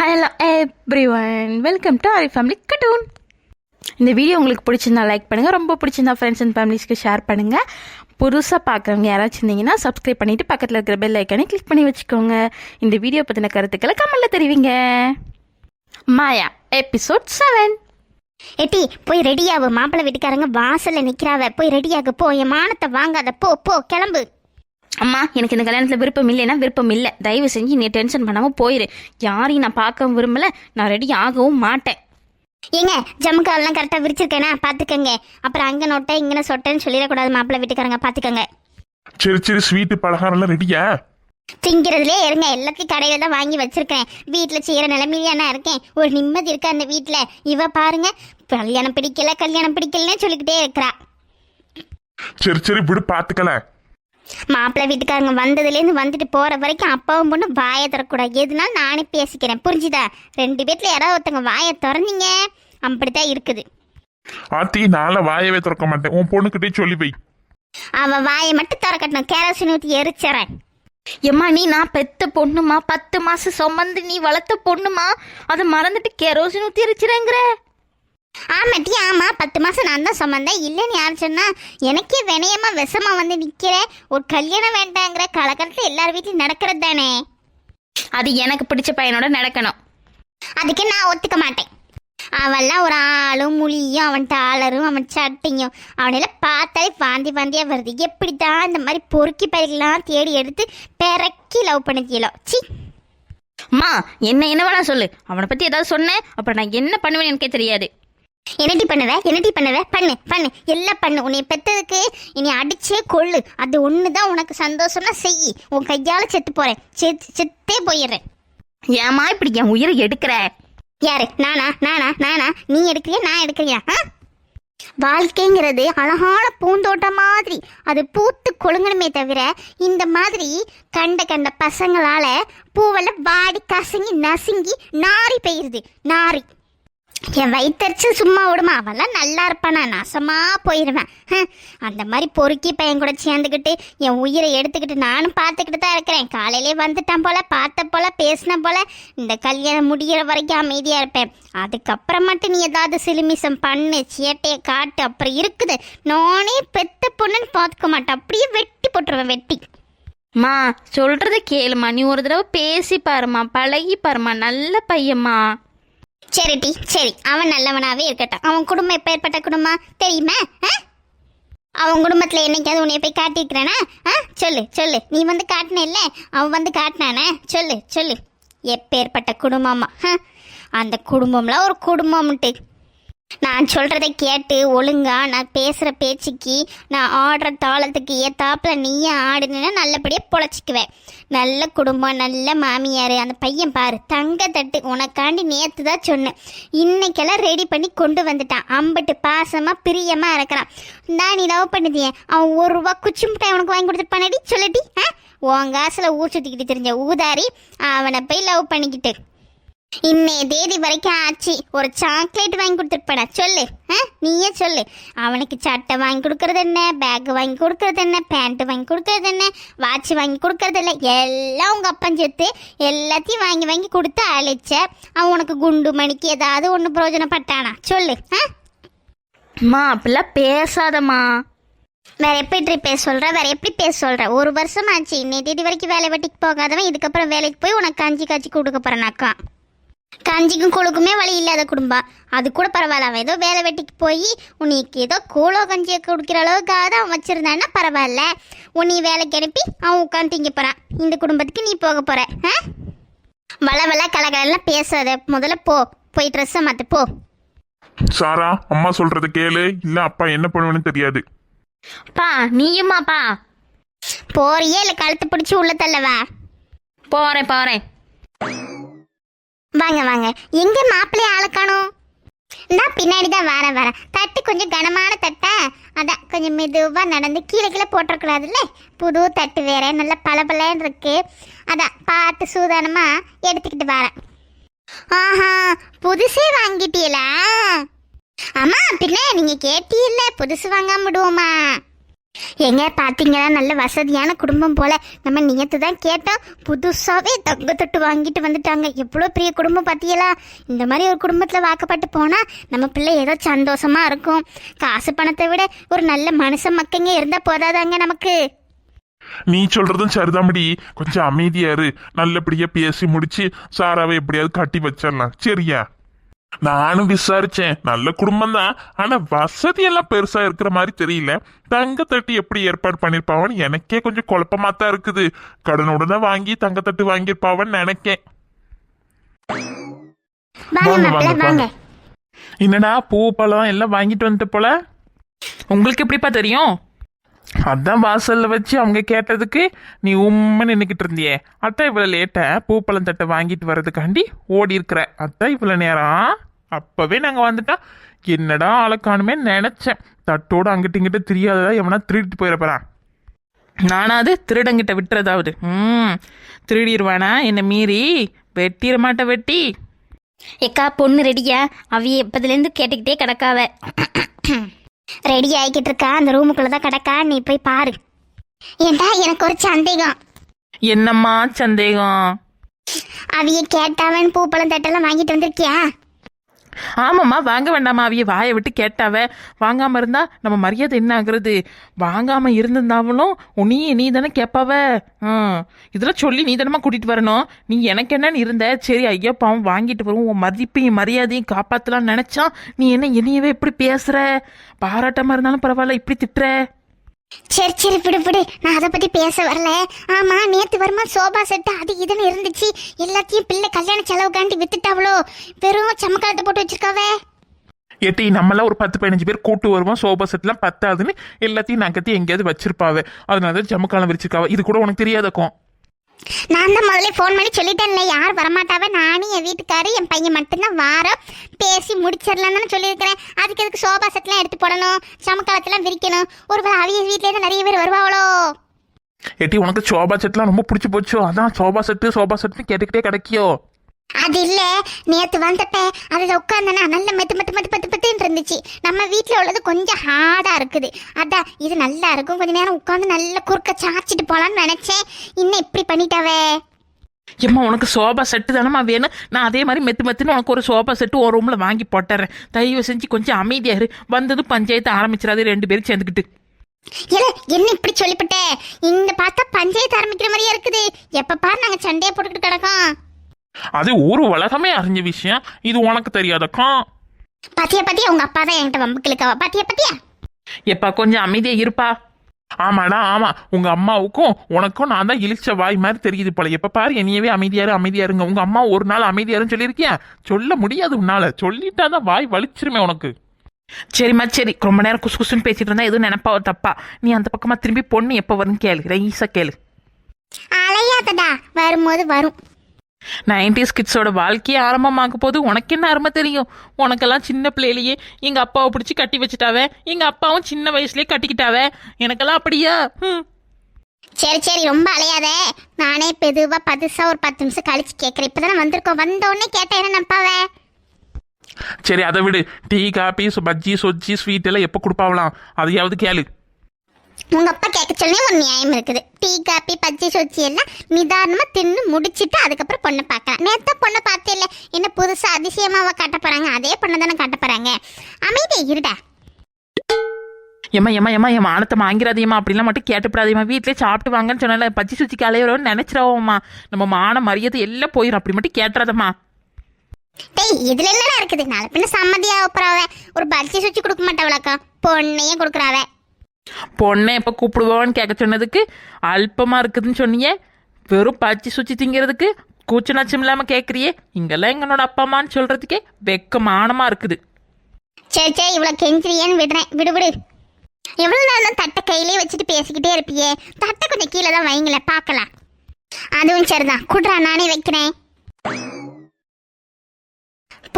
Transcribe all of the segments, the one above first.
Hello everyone, welcome to aari family cartoon. இந்த video உங்களுக்கு பிடிச்சிருந்தா லைக் பண்ணுங்கள், ரொம்ப பிடிச்சிருந்தா ஃப்ரெண்ட்ஸ் அண்ட் ஃபேமிலிஸ்க்கு ஷேர் பண்ணுங்கள். புதுசாக பார்க்குறவங்க யாராச்சும் இருந்தீங்கன்னா சப்ஸ்கிரைப் பண்ணிவிட்டு பக்கத்தில் இருக்கிற பெல் ஐக்கானே கிளிக் பண்ணி வச்சுக்கோங்க. இந்த வீடியோ பற்றின கருத்துக்களை கமெண்ட்டில் தெரிவிங்க. மாயா எபிசோட் 7. எட்டி போய் ரெடியாகு, மாப்பிள்ளை வீட்டுக்காரங்க வாசல்ல நிக்கிறாவ, போய் ரெடியாகு, போ, என் மானத்தை வாங்காத, போ போ கிளம்பு. அம்மா, எனக்கு இந்த கல்யாணத்தில் விருப்பம் இல்லைன்னா விருப்பம் இல்லை. தயவு செஞ்சு நீ டென்ஷன் பண்ணாமல் போயிரு. யாரையும் நான் பார்க்கவும் விரும்பலை, நான் ரெடி ஆகவும் மாட்டேன். ஏங்க, ஜம்முக்காலெல்லாம் கரெக்டாக விரிச்சிருக்கேனா பார்த்துக்கங்க. அப்புறம் அங்கே நோட்டை இங்கே சொட்டேன்னு சொல்லிடக்கூடாது, மாப்பிள்ளை வீட்டுக்காரங்க பார்த்துக்கங்க. சரி சரி, ஸ்வீட்டு பலகாரம்லாம் ரெடியா? திங்கிறதுலே இருங்க, எல்லாத்தையும் கடையில் தான் வாங்கி வச்சிருக்கேன். வீட்டில் செய்கிற நிலைமையிலே நான் இருக்கேன். ஒரு நிம்மதி இருக்கா அந்த வீட்டில்? இவ பாருங்க, கல்யாணம் பிடிக்கலன்னே சொல்லிக்கிட்டே இருக்கிறா. சரி சரி விடு, பார்த்துக்கல. மாப்பிள்ளை வீட்டுக்காரங்க வந்ததுலேருந்து வந்துட்டு போகிற வரைக்கும் அப்பாவும் பொண்ணு வாயை தரக்கூடாது. எதுனாலும் நானே பேசிக்கிறேன், புரிஞ்சுதா? 2 பேர்ல யாராவது ஒருத்தங்க வாயை திறந்தீங்க, அப்படித்தான் இருக்குது. ஆத்தி, நாளை வாயவே திறக்க மாட்டேன். உன் பொண்ணுக்கிட்டே சொல்லி வை. அவ வாயை மட்டும் திறக்கட்டும், கேரோசின் ஊற்றி எரிச்சறேன். எம்மா, நீ நான் பெத்த பொண்ணுமா, 10 மாசம் சுமந்து நீ வளர்த்த பொண்ணுமா, அதை மறந்துட்டு கெரோசின் ஊற்றி எரிச்சிருங்கிற. ஆமாட்டி, ஆமா, 10 மாசம் நான் தான் சுமந்தேன். இல்லைன்னு யார் சொன்னா? எனக்கே வினயமா விஷமா வந்து நிக்கிற. ஒரு கல்யாணம் வேண்டாங்கிற காலகட்டத்தில் எல்லார் வீட்லையும் நடக்கிறது தானே. அது எனக்கு பிடிச்ச பையனோட நடக்கணும். அதுக்கு நான் ஒத்துக்க மாட்டேன். அவன்லாம் ஒரு ஆளும் முழியும், அவன் டாலரும் அவன் சட்டையும், அவனெல்லாம் பார்த்தாலே வாந்தி வாந்தியா வருது. எப்படித்தான் இந்த மாதிரி பொறுக்கி பயிரெல்லாம் தேடி எடுத்து பெறக்கி லவ் பண்ணிக்கலோ. சி அம்மா, என்ன வேணா சொல்லு. அவனை பத்தி ஏதாவது சொன்னேன் அப்புறம் நான் என்ன பண்ணுவேன்னு எனக்கே தெரியாது. என்னடி பண்ணுவ? பண்ணு எல்லாம் பண்ணு. உன்னை பெற்றதுக்கு இனி அடிச்சே கொள்ளு. அது ஒண்ணுதான் உனக்கு சந்தோஷம்னா செய். உன் கையால செத்து போறேன், செத்தே போயிடுறேன். ஏமா இப்படி என் உயிரை எடுக்கிற? யாரு? நானா? நீ எடுக்கிறியா நான் எடுக்கிறியா? வாழ்க்கைங்கிறது அழகான பூந்தோட்டம் மாதிரி, அது பூத்து கொழுங்கணுமே தவிர இந்த மாதிரி கண்ட பசங்களால பூவெல்லாம் வாடி கசங்கி நசுங்கி நாரி பெய்யுது. நாரி என் வயிற்றுச்சு சும்மா விடுமா? அவெல்லாம் நல்லா இருப்பானா? நாசமா போயிடுவேன். அந்த மாதிரி பொறுக்கி பையன் கூட சேர்ந்துக்கிட்டு என் உயிரை எடுத்துக்கிட்டு நானும் பார்த்துக்கிட்டு தான் இருக்கிறேன். காலையிலே வந்துட்டான் போல, பார்த்த போல, பேசின போல. இந்த கல்யாணம் முடிகிற வரைக்கும் அமைதியாக இருப்பேன். அதுக்கப்புறம் மட்டும் நீ ஏதாவது சிலுமிசம் பண்ணு, சேட்டையை காட்டு, அப்புறம் இருக்குது நானே பெத்த பொண்ணுன்னு பார்த்துக்க மாட்டேன். அப்படியே வெட்டி போட்டுருவேன், வெட்டி. மா, சொல்றத கேளுமா. நீ ஒரு தடவை பேசி பாருமா, பழகி பாருமா. நல்ல பையம்மா. சரிட்டி, சரி, அவன் நல்லவனாவே இருக்கட்டும். அவன் குடும்பம் எப்பேற்பட்ட குடும்பம் தெரியுமா? அவன் குடும்பத்தில் என்னைக்காவது உன்னைய போய் காட்டியிருக்கிறானா? சொல்லு. நீ வந்து காட்டின இல்லை, அவன் வந்து காட்டினானே. சொல்லு. எப்பேற்பட்ட குடும்பமா? அந்த குடும்பம்லாம் ஒரு குடும்பம்ட்டு. நான் சொல்கிறத கேட்டு ஒழுங்கா நான் பேசுகிற பேச்சுக்கு, நான் ஆடுற தாளத்துக்கு ஏத்தாப்புல நீயே ஆடுனா நல்லபடியாக பொழைச்சிக்குவேன். நல்ல குடும்பம், நல்ல மாமியார். அந்த பையன் பாரு, தங்க தட்டு. உனக்காண்டி நேற்று தான் சொன்னேன், இன்னைக்கெல்லாம் ரெடி பண்ணி கொண்டு வந்துட்டான். அம்பட்டு பாசமாக பிரியமாக இருக்கிறான். நான் நீ லவ் பண்ணுதியே, அவன் 1 ரூபா குச்சி மிட்டாய் உனக்கு வாங்கி கொடுத்துருப்பானடி சொல்லட்டி? உன் காசில் ஊர் சுற்றிக்கிட்டு தெரிஞ்ச ஊதாரி அவனை போய் லவ் பண்ணிக்கிட்டு இன்னைய தேதி வரைக்கும் ஆச்சு. ஒரு சாக்லேட் வாங்கி கொடுத்துருப்படா சொல்லு. நீயே சொல்லு. அவனுக்கு சட்டை வாங்கி கொடுக்கறது என்ன, பேக் வாங்கி கொடுக்கறது என்ன, பேண்ட் வாங்கி கொடுக்கறது என்ன, வாட்ச் வாங்கி கொடுக்கறது இல்லை. எல்லாம் உங்கள் அப்பன் சேர்த்து எல்லாத்தையும் வாங்கி கொடுத்து அழைச்ச. அவன் உனக்கு குண்டு மணிக்கு ஏதாவது ஒன்று பிரயோஜனப்பட்டானா சொல்லு. மா, அப்படிலாம் பேசாதம்மா. வேற எப்படி பேச சொல்ற? 1 வருஷம் ஆச்சு. இன்னைய தேதி வரைக்கும் வேலை வெட்டிக்கு போகாதவன் இதுக்கப்புறம் வேலைக்கு போய் உனக்கு கஞ்சி காய்ச்சி கொடுக்க போறேனாக்கா. கஞ்சிக்கும் கூழுக்குமே வழி இல்லாத குடும்பம். அது கூட பரவாயில்ல. அவன் ஏதோ வேலை வெட்டிக்கு போய் உனக்கு ஏதோ கூழோ கஞ்சியை குடிக்கிற அளவுக்காக அவன் வச்சிருந்தான்னா பரவாயில்ல. உன்னை வேலைக்கு அனுப்பி அவன் உட்காந்து திங்க போறான். இந்த குடும்பத்துக்கு நீ போக போற. வள கலகலாம் பேசாத. முதல்ல போய் ட்ரெஸ்ஸை மாத்து போ. சாரா, அம்மா சொல்றத கேளு, இல்ல அப்பா என்ன பண்ணுவேன்னு தெரியாது. பா, நீயுமாப்பா? போறியே இல்லை கழுத்து பிடிச்சி உள்ள தள்ளவா? போறேன். வாங்க. எங்க மாப்பிள்ளைய ஆளை காணோம்? நான் பின்னாடி தான் வரேன். தட்டு கொஞ்சம் கனமான தட்டா, அதான் கொஞ்சம் மெதுவாக நடந்து கீழே போட்டுறக்கூடாதுல்ல. புது தட்டு வேற, நல்ல பளபளன்னு இருக்கு. அதான் பார்த்து சூதானமா எடுத்துக்கிட்டு வரேன். ஆஹா, புதுசே வாங்கிட்டீங்களா? ஆமா, பின்ன நீங்க கேட்டீல்ல புதுசு வாங்காம விடுவோமா? எங்க பாத்தீங்களா, நல்ல வசதியான குடும்பம் போல. நம்ம நேத்து தான் கேட்டோம், புதுசாவே தங்க தொட்டு வாங்கிட்டு வந்துட்டாங்க. எவ்வளவு பெரிய குடும்பம் பாத்தீங்களா? இந்த மாதிரி ஒரு குடும்பத்துல வாக்கப்பட்டு போனா நம்ம பிள்ளை ஏதோ சந்தோஷமா இருக்கும். காசு பணத்தை விட ஒரு நல்ல மனுஷ மக்கங்க இருந்தா போதாதாங்க நமக்கு. நீ சொல்றதும் சரிதான்டி. கொஞ்சம் அமைதியா இரு. நல்லபடியா பேசி முடிச்சு சாராவை எப்படியாவது கட்டி வச்சிடலாம், சரியா? நானும் விசாரிச்சேன், நல்ல குடும்பம் தான். ஆனா வசதி எல்லாம் பெருசா இருக்கிற மாதிரி தெரியல. தங்கத்தட்டு எப்படி ஏற்பாடு பண்ணிருப்பாவன்னு எனக்கே கொஞ்சம் குழப்பமா தான் இருக்குது. கடனுடனே வாங்கி தங்கத்தட்டு வாங்கியிருப்பாவன்னு நினைக்கேன். என்னடா பூ பழம் எல்லாம் வாங்கிட்டு வந்துட்டு போல. உங்களுக்கு எப்படிப்பா தெரியும்? அதான் வாசல்ல வச்சு அவங்க கேட்டதுக்கு நீ உண்மைன்னு நின்றுக்கிட்டு இருந்தியே. அதான் இவ்வளவு லேட்டா பூப்பழம் தட்டை வாங்கிட்டு வர்றதுக்காண்டி ஓடி இருக்கிற. அதான் இவ்வளவு நேரம். அப்பவே நாங்க வந்துட்டோம். என்னடா ஆளை காணுமே நினைச்சேன். தட்டோட அங்கிட்டு இங்கிட்ட தெரியாததா எவனா திருடிட்டு போயிடப்பறான். நானாவது திருடங்கிட்ட விட்டுறதாவது. திருடிடுவானா என்ன மீறி? வெட்டிட மாட்ட வெட்டி. ஏக்கா பொண்ணு ரெடியா? அவிய எப்பதுலேருந்து கேட்டுக்கிட்டே கிடக்காவ. ரெடி ஆகிக்கிட்டு இருக்கா, அந்த ரூமுக்குள்ளதான் கிடக்கா, நீ போய் பாரு. ஏண்டா எனக்கு ஒரு சந்தேகம். என்னம்மா சந்தேகம்? அவிய கேட்டாவன் பூப்பழம் தட்டெல்லாம் வாங்கிட்டு வந்திருக்கியா? ஆமாம்மா, வாங்க வேண்டாமா? அவிய வாயை விட்டு கேட்டாவ. வாங்காம இருந்தா நம்ம மரியாதை என்ன ஆகுறது? வாங்காம இருந்திருந்தாவளும் நீ தானே கேட்பாவ. இதெல்லாம் சொல்லி நீ தானமா கூட்டிட்டு வரணும். நீ எனக்கு என்னன்னு இருந்த. சரி ஐயா பாவம் வாங்கிட்டு வரும், உன் மதிப்பையும் மரியாதையும் காப்பாத்தலாம்னு நினைச்சா நீ என்ன என்னையவே இப்படி பேசுற? பாராட்டமா இருந்தாலும் பரவாயில்ல, இப்படி திட்டுற. சரி சரி விடு விடு, நான் அதை பத்தி பேச வரல. ஆமா, நேத்து வருமா சோபா செட்டு அது இதுன்னு இருந்துச்சு. எல்லாத்தையும் பிள்ளை கல்யாண செலவுக்காண்டி வித்துட்டாவளோ? வெறும் சமக்காலத்தை போட்டு வச்சிருக்காவே. எட்டி நம்மளாம் ஒரு 10-15 பேர் கூட்டு வருவோம். சோபா செட்லாம் பத்தாதுன்னு எல்லாத்தையும் நகர்த்தி எங்கேயாவது வச்சிருப்பாவே. அதனால ஜமக்காலம் விரிச்சிருக்காவ. இது கூட உனக்கு தெரியாதக்கும். நான் தான் முதல்ல ஃபோன் பண்ணி சொல்லிட்டேன்ல, யார் வரமாட்டாவ, நானும் என் வீட்டுக்காரு என் பையன் மட்டும்தான் வாரம். பேசி முடிச்சிடலாம் தானே சொல்லியிருக்கிறேன். அதுக்கு எதுக்கு சோபா செட்லாம் எடுத்து போடணும், சமக்காலத்தெல்லாம் விரிக்கணும்? ஒருவேளை அவிய வீட்லேருந்து நிறைய பேர் வருவாங்களோ? எட்டி உனக்கு சோபா செட்லாம் ரொம்ப பிடிச்சி போச்சோ? அதான் சோபா செட்டுன்னு கேட்டுக்கிட்டே கிடைக்கியோ? அது இல்ல, நேத்து வந்தப்ப அதுல உட்காந்தனா நல்ல மெத்து இருந்துச்சு. நம்ம வீட்டுல உள்ளது கொஞ்சம் ஹார்டா இருக்குது. அதான் இது நல்லா இருக்கும், கொஞ்ச நேரம் உட்காந்து நல்ல குறுக்க சாச்சிட்டு போலான்னு நினைச்சேன். இன்னும் இப்படி பண்ணிட்டாவே. ஏம்மா உனக்கு சோபா செட்டு தானம்மா வேணும்? நான் அதே மாதிரி மெத்துன்னு உனக்கு ஒரு சோபா செட்டு ஒரு ரூம்ல வாங்கி போட்டுறேன். தயவு செஞ்சு கொஞ்சம் அமைதியாரு. வந்ததும் பஞ்சாயத்து ஆரம்பிச்சிடாது 2 பேரும் சேர்ந்துக்கிட்டு. என்ன இப்படி சொல்லிவிட்ட? இந்த பார்த்தா பஞ்சாயத்து ஆரம்பிக்கிற மாதிரியா இருக்குது. எப்ப பாரு நாங்க சண்டையை போட்டுக்கிட்டு கிடக்கோம். அது ஒரு உலகமே அறிஞ்ச விஷயம். இது உனக்கு தெரியாதக்கா? பாத்தியா உங்க அப்பா தான் என்கிட்ட வம்புக்கிழுக்கவா? பாத்தியா எப்பா கொஞ்சம் அமைதியா இருப்பா. ஆமாடா ஆமா, உங்க அம்மாவுக்கும் உனக்கும் நான் தான் இழிச்ச வாய் மாதிரி தெரியுது போல. எப்ப பாரு என்னையவே அமைதியாருங்க. உங்க அம்மா ஒரு நாள் அமைதியாருன்னு சொல்லியிருக்கியா? சொல்ல முடியாது உன்னால. சொல்லிட்டாதான் வாய் வலிச்சிருமே உனக்கு. சரிம்மா சரி, ரொம்ப நேரம் குசுன்னு பேசிட்டு இருந்தா எதுவும் நினைப்பாவோ தப்பா? நீ அந்த பக்கமா திரும்பி பொண்ணு எப்ப வரும் கேளு, ரைஸா கேளு. அலையாதடா, வரும்போது வரும். 90s கிட்ஸோட வாழ்க்கையே ஆரம்பமாக போது. உனக்கு என்ன அருமை தெரியும்? உனக்கெல்லாம் சின்ன பிள்ளையிலேயே எங்க அப்பாவை பிடிச்சி கட்டி வச்சுட்டாவே. எங்க அப்பாவும் சின்ன வயசுலயே கட்டிக்கிட்டாவே. எனக்கெல்லாம் அப்படியா? சரி ரொம்ப அலையாத. நானே பெதுவா பதுசா ஒரு 10 நிமிஷம் கழிச்சு கேட்கறேன். இப்பதானே வந்திருக்கோம், வந்த உடனே கேட்டேன் என்ன நம்பாவே? சரி அதை விடு. டீ காபி பஜ்ஜி சொஜ்ஜி ஸ்வீட் எல்லாம் எப்ப கொடுப்பாவலாம் அதையாவது கேளு. உங்க அப்பா கேட்க சொல்லி ஒரு நியாயம் இருக்குது. டீ காப்பி பஜ்ஜி சொச்சி எல்லாம் நிதானமா தின்னு முடிச்சிட்டு அதுக்கப்புறம் பொண்ணை பார்க்கலாம். நேத்த பொண்ணை பார்த்தே இல்லை, என்ன புதுசா அதிசயமாவா காட்ட போறாங்க? அதே பொண்ணை தானே காட்ட போறாங்க. அமைதியா இருடா. என் மானத்தை வாங்கிறாதேம்மா, அப்படிலாம் மட்டும் கேட்டுப்படாதேம்மா. வீட்டிலே சாப்பிட்டு வாங்கன்னு சொன்னால பஜ்ஜி சுச்சிக்கு அலையிறோன்னு நினைச்சிடவோம்மா. நம்ம மான மரியாதை எல்லாம் போயிடும். அப்படி மட்டும் கேட்டுறாதம்மா. டேய் இதுல என்னடா இருக்குது? நாளை பின்ன சம்மதியா போறாவ. ஒரு பஜ்ஜி சுச்சி கொடுக்க மாட்டாவளாக்கா, பொண்ணையும் கொடுக்குறாவ. பொண்ணை எப்போ கூப்பிடுவோன்னு கேட்க சொன்னதுக்கு அல்பமா இருக்குதுன்னு சொன்னியே. வெறும் பச்சி சுச்சி திங்கிறதுக்கு கூச்ச நச்சம் இல்லாம கேட்குறியே. இங்கெல்லாம் எங்களோட அப்பா அம்மான்னு சொல்றதுக்கே வெக்கமானமா இருக்குது. சரி இவ்வளவு கெஞ்சிரியேன்னு விடுறேன். விடு. எவ்வளவு நேரம் தட்டை கையிலே வச்சுட்டு பேசிக்கிட்டே இருப்பியே? தட்டை கொஞ்சம் கீழே தான் வைங்களேன், பார்க்கலாம். அதுவும் சரிதான், குட்ரா நானே வைக்கிறேன்.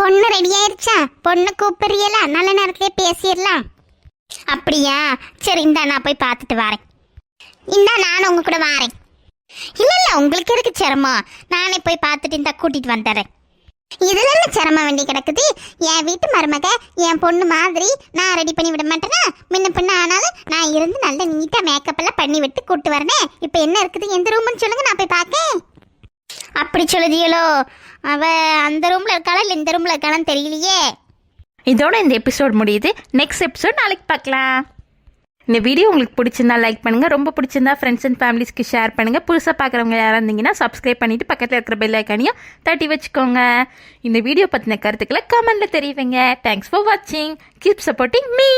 பொண்ணு ரெடி ஆயிருச்சா? பொண்ணு கூப்பிடுறீங்களா? நல்ல நேரத்திலே பேசிடலாம். அப்படியா? சரி இந்தா நான் போய் பார்த்துட்டு வரேன். இந்தா நானும் உங்க கூட வரேன். இல்ல உங்களுக்கு எதுக்கு சிரமம்? நானே போய் பார்த்துட்டு இந்த கூட்டிட்டு வந்துடுறேன். இதுல என்ன சிரமம் வேண்டி கிடக்குது? என் வீட்டு மருமக என் பொண்ணு மாதிரி நான் ரெடி பண்ணி விட மாட்டேனா? முன்ன பின்ன ஆனாலும் நான் இருந்து நல்ல நீட்டா மேக்கப் எல்லாம் பண்ணி விட்டு கூட்டு வரனே. இப்போ என்ன இருக்குது? எந்த ரூம்னு சொல்லுங்க, நான் போய் பார்க்கேன். அப்படி சொல்லுதியலோ? அவ அந்த ரூம்ல இருக்காளா இல்லை இந்த ரூம்ல இருக்காளான்னு தெரியலையே. இதோட இந்த எபிசோட் முடியுது. நெக்ஸ்ட் எபிசோட் நாளைக்கு பார்க்கலாம். இந்த வீடியோ உங்களுக்கு பிடிச்சிருந்தா லைக் பண்ணுங்க, ரொம்ப பிடிச்சிருந்தா ஃப்ரெண்ட்ஸ் அண்ட் ஃபேமிலிஸ்க்கு ஷேர் பண்ணுங்க. புதுசாக பார்க்குறவங்க யாராக இருந்தீங்கன்னா சப்ஸ்கிரைப் பண்ணிட்டு பக்கத்தில் இருக்கிற பெல் ஐக்கானையும் தட்டி வச்சுக்கோங்க. இந்த வீடியோ பற்றின கருத்துக்களை கமெண்ட்ல தெரிவிங்க. தேங்க்ஸ் ஃபார் வாட்சிங். Keep supporting me.